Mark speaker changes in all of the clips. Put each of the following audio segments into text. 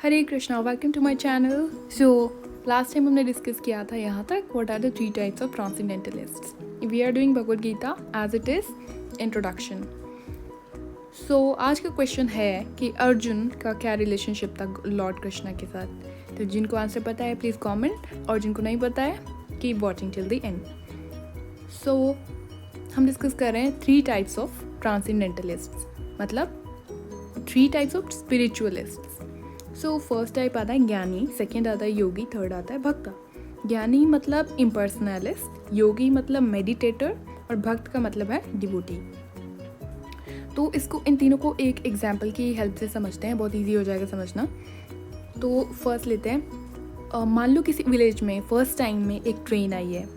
Speaker 1: Hare Krishna, welcome to my channel. So last time हमने discuss किया था यहाँ तक what are the 3 types of transcendentalists. We are doing Bhagavad Gita as it is introduction. So आज का question है कि अर्जुन का क्या रिलेशनशिप था लॉर्ड कृष्णा के साथ। तो जिनको आंसर पता है प्लीज़ कमेंट, और जिनको नहीं पता है keep watching till the end. So हम डिस्कस कर रहे हैं 3 टाइप्स ऑफ ट्रांसेंडेंटलिस्ट्स, मतलब 3 types of spiritualists. So first type आता है ज्ञानी, सेकेंड आता है योगी, थर्ड आता है भक्त। ज्ञानी मतलब इम्पर्सनलिस्ट, योगी मतलब मेडिटेटर, और भक्त का मतलब है डिवोटी। तो इसको इन तीनों को एक एग्जाम्पल की हेल्प से समझते हैं, बहुत इजी हो जाएगा समझना। तो फर्स्ट लेते हैं, मान लो किसी विलेज में फर्स्ट टाइम में एक ट्रेन आई है।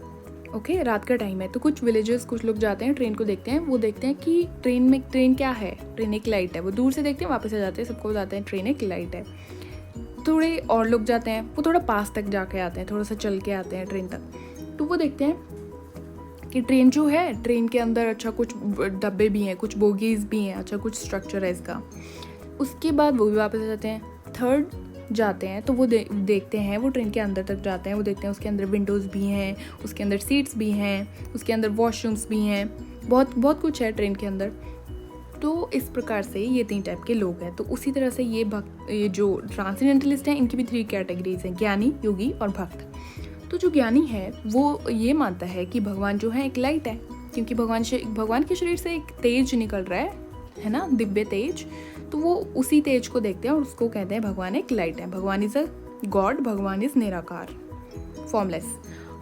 Speaker 1: ओके, रात का टाइम है, तो कुछ विलेजर्स, कुछ लोग जाते हैं ट्रेन को देखते हैं। वो देखते हैं कि ट्रेन क्या है, ट्रेन एक लाइट है। वो दूर से देखते हैं, वापस आ जाते हैं, सबको बताते हैं ट्रेन एक लाइट है। थोड़े और लोग जाते हैं, वो थोड़ा पास तक जाके आते हैं, थोड़ा सा चल के आते हैं ट्रेन तक। तो वो देखते हैं कि ट्रेन जो है, ट्रेन के अंदर अच्छा कुछ डब्बे भी हैं, कुछ बोगीज भी हैं, अच्छा कुछ स्ट्रक्चर है इसका। उसके बाद वो भी वापस आ जाते हैं। थर्ड जाते हैं तो वो देखते हैं, वो ट्रेन के अंदर तक जाते हैं। वो देखते हैं उसके अंदर विंडोज़ भी हैं, उसके अंदर सीट्स भी हैं, उसके अंदर वॉशरूम्स भी हैं, बहुत कुछ है ट्रेन के अंदर। तो इस प्रकार से ये 3 टाइप के लोग हैं। तो उसी तरह से ये जो ट्रांसेंडेंटलिस्ट हैं, इनकी भी 3 कैटेगरीज हैं, ज्ञानी, योगी और भक्त। तो जो ज्ञानी है वो ये मानता है कि भगवान जो है एक लाइट है, क्योंकि भगवान के शरीर से एक तेज निकल रहा है ना, दिव्य तेज। तो वो उसी तेज को देखते हैं और उसको कहते हैं भगवान एक लाइट है, भगवान इज़ अ गॉड, भगवान इज़ निराकार, फॉर्मलेस।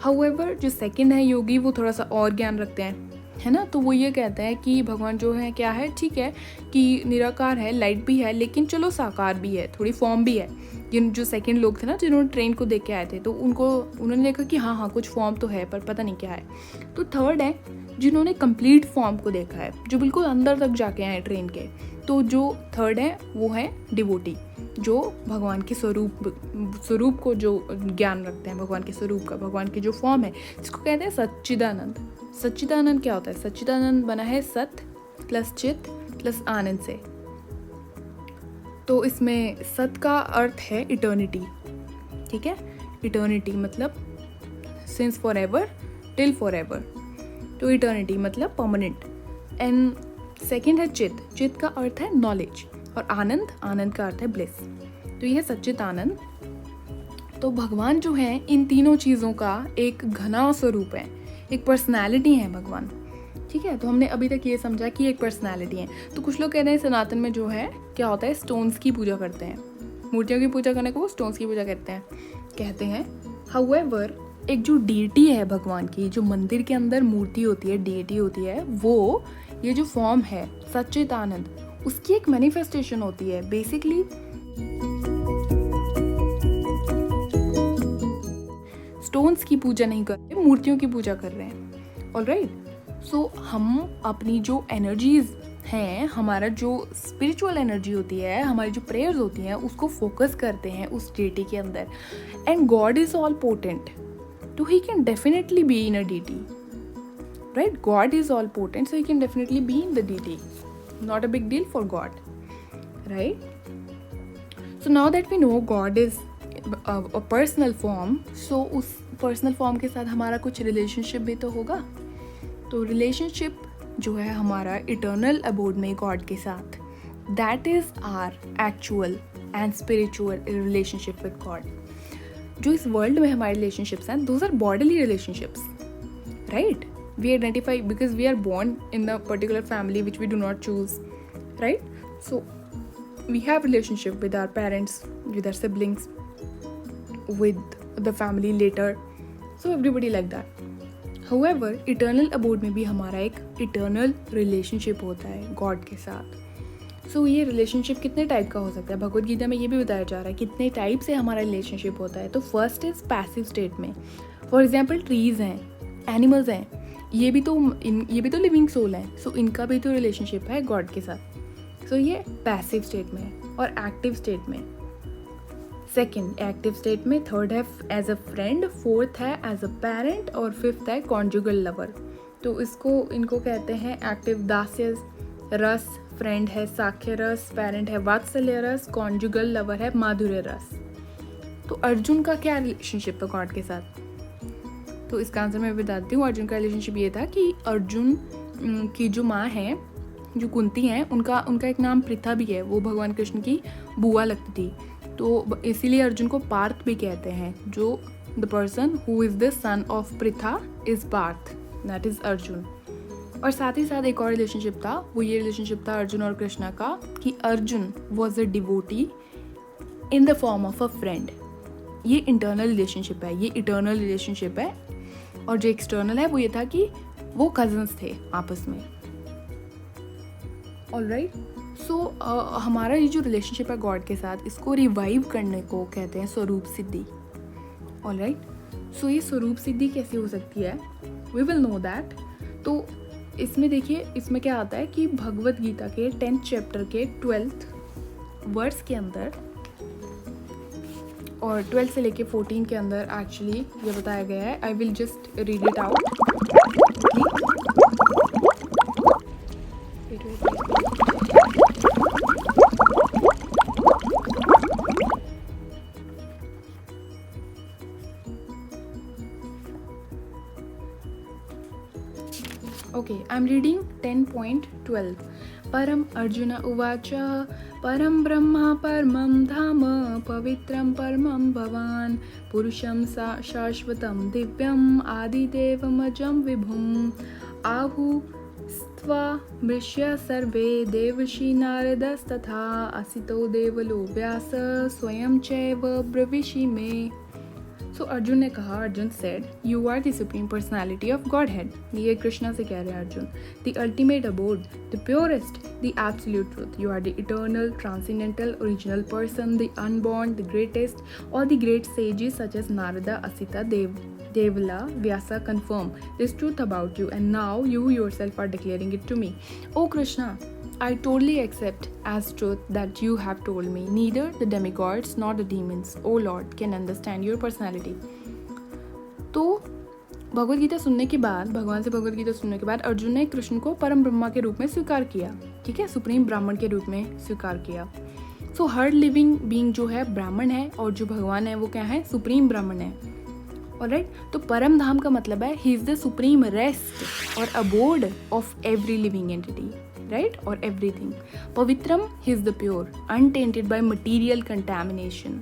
Speaker 1: हाउएवर जो सेकंड है योगी, वो थोड़ा सा और ज्ञान रखते हैं, है ना। तो वो ये कहते हैं कि भगवान जो है क्या है, ठीक है कि निराकार है, लाइट भी है, लेकिन चलो साकार भी है, थोड़ी फॉर्म भी है। जो सेकंड लोग थे ना, जिन्होंने ट्रेन को देख के आए थे, तो उन्होंने देखा कि हाँ कुछ फॉर्म तो है, पर पता नहीं क्या है। तो थर्ड है जिन्होंने कंप्लीट फॉर्म को देखा है, जो बिल्कुल अंदर तक जाके आए ट्रेन के। तो जो थर्ड है वो है डिवोटी, जो भगवान के स्वरूप को जो ज्ञान रखते हैं, भगवान के स्वरूप का, भगवान की जो फॉर्म है, जिसको कहते हैं सच्चिदानंद। सच्चिदानंद क्या होता है? सच्चिदानंद बना है सत प्लस चित प्लस आनंद से। तो इसमें सत का अर्थ है इटर्निटी, ठीक है। इटर्निटी मतलब since for ever till for ever, तो इटर्निटी मतलब परमानेंट। एंड सेकेंड है चित, चित का अर्थ है नॉलेज, और आनंद का अर्थ है ब्लिस। तो ये है सच्चित आनंद। तो भगवान जो है इन तीनों चीज़ों का एक घना स्वरूप है, एक पर्सनैलिटी है भगवान, ठीक है। तो हमने अभी तक ये समझा कि एक पर्सनैलिटी है। तो कुछ लोग कहते हैं सनातन में जो है क्या होता है, स्टोन्स की पूजा करते हैं, मूर्तियों की पूजा करने को वो स्टोन्स की पूजा कहते हैं। हाउएवर एक जो डीटी है भगवान की, जो मंदिर के अंदर मूर्ति होती है, डीटी होती है, वो ये जो फॉर्म है सच्चित आनंद, उसकी एक मैनिफेस्टेशन होती है। बेसिकली स्टोन्स की पूजा नहीं कर रहे, मूर्तियों की पूजा कर रहे हैं। ऑलराइट। सो हम अपनी जो एनर्जीज हैं, हमारा जो स्पिरिचुअल एनर्जी होती है, हमारी जो प्रेयर्स होती हैं, उसको फोकस करते हैं उस डेटी के अंदर। And god is all potent, तो he can definitely be in a deity, right? God is all potent, so he can definitely be in the deity. Not a big deal for God, right? So now that we know God is a personal form, so उस personal form के साथ हमारा कुछ relationship भी तो होगा। तो relationship जो है हमारा eternal abode में God के साथ, that is our actual and spiritual relationship with God. जो इस world में हमारे relationships हैं, those are bodily relationships, right? We identify because we are born in a particular family which we do not choose, right? So we have relationship with our parents, with our siblings, with the family later, so everybody like that. However, eternal abode में भी हमारा एक eternal relationship होता है God के साथ। So ये relationship कितने टाइप का हो सकता है? भगवद गीता में ये भी बताया जा रहा है कितने टाइप से हमारा relationship होता है। तो फर्स्ट इज पैसिव स्टेट में, फॉर एग्जाम्पल ट्रीज हैं, एनिमल्स हैं, ये भी तो लिविंग सोल है, सो इनका भी तो रिलेशनशिप है गॉड के साथ। सो ये पैसिव स्टेट में है। और एक्टिव स्टेट में सेकंड, एक्टिव स्टेट में थर्ड है एज अ फ्रेंड, फोर्थ है एज अ पेरेंट, और फिफ्थ है कॉन्जुगल लवर। तो इनको कहते हैं एक्टिव दास्य, रस, फ्रेंड है साख्य रस, पेरेंट है वात्सल्य रस, कॉन्जुगल लवर है माधुर्य रस। तो अर्जुन का क्या रिलेशनशिप है गॉड के साथ? तो इसका आंसर मैं बताती हूँ। अर्जुन का रिलेशनशिप ये था कि अर्जुन की जो माँ है, जो कुंती हैं, उनका एक नाम पृथा भी है, वो भगवान कृष्ण की बुआ लगती थी। तो इसीलिए अर्जुन को पार्थ भी कहते हैं। जो the person who is the son of Pritha is Partha, that is Arjun. और साथ ही साथ एक और रिलेशनशिप था, वो ये रिलेशनशिप था अर्जुन और कृष्णा का कि Arjun was a devotee in the form of a friend. ये इंटरनल रिलेशनशिप है, ये इटर्नल रिलेशनशिप है। और जो एक्सटर्नल है वो ये था कि वो कजन्स थे आपस में। ऑलराइट, सो हमारा ये जो रिलेशनशिप है गॉड के साथ, इसको रिवाइव करने को कहते हैं स्वरूप सिद्धि। ऑलराइट, सो ये स्वरूप सिद्धि कैसे हो सकती है, वी विल नो दैट। तो इसमें देखिए, इसमें क्या आता है कि भगवत गीता के 10th चैप्टर के 12th वर्स के अंदर और 12 से लेके 14 के अंदर एक्चुअली ये बताया गया है। I will just read it out. Okay, I am reading 10.12। परम अर्जुन उवाच परम ब्रह्म परमं धाम पवित्रं परमं भवान् पुरुषं शाश्वतं दिव्यम् आदिदेवमजं विभुम् आहुस्त्वा मृष्य सर्वे देवर्षि नारदस्तथा असितो देवलो व्यास स्वयं चैव ब्रवीषि मे। सो अर्जुन ने कहा, Arjun said, you are the supreme personality of godhead. ये कृष्णा से कह रहे हैं Arjun. The ultimate abode, the purest, the absolute truth. You are the eternal, transcendental, original person, the unborn, the greatest. All the great sages such as Narada, Asita, Devala, Vyasa confirm this truth about you, and now you yourself are declaring it to me. O Krishna, I totally accept as truth that you have told me. Neither the demigods nor the demons, O Lord, can understand your personality. तो भगवद गीता सुनने के बाद, भगवान से भगवद गीता सुनने के बाद अर्जुन ने कृष्ण को परम ब्रह्मा के रूप में स्वीकार किया। ठीक है, सुप्रीम ब्राह्मण के रूप में स्वीकार किया। सो हर लिविंग बीइंग जो है ब्राह्मण है, और जो भगवान है वो क्या है, सुप्रीम ब्राह्मण है। ऑलराइट, तो परम धाम का मतलब है he is the supreme rest और abode of every living entity, right, और एवरीथिंग। पवित्रम, he is the pure, untainted by material contamination.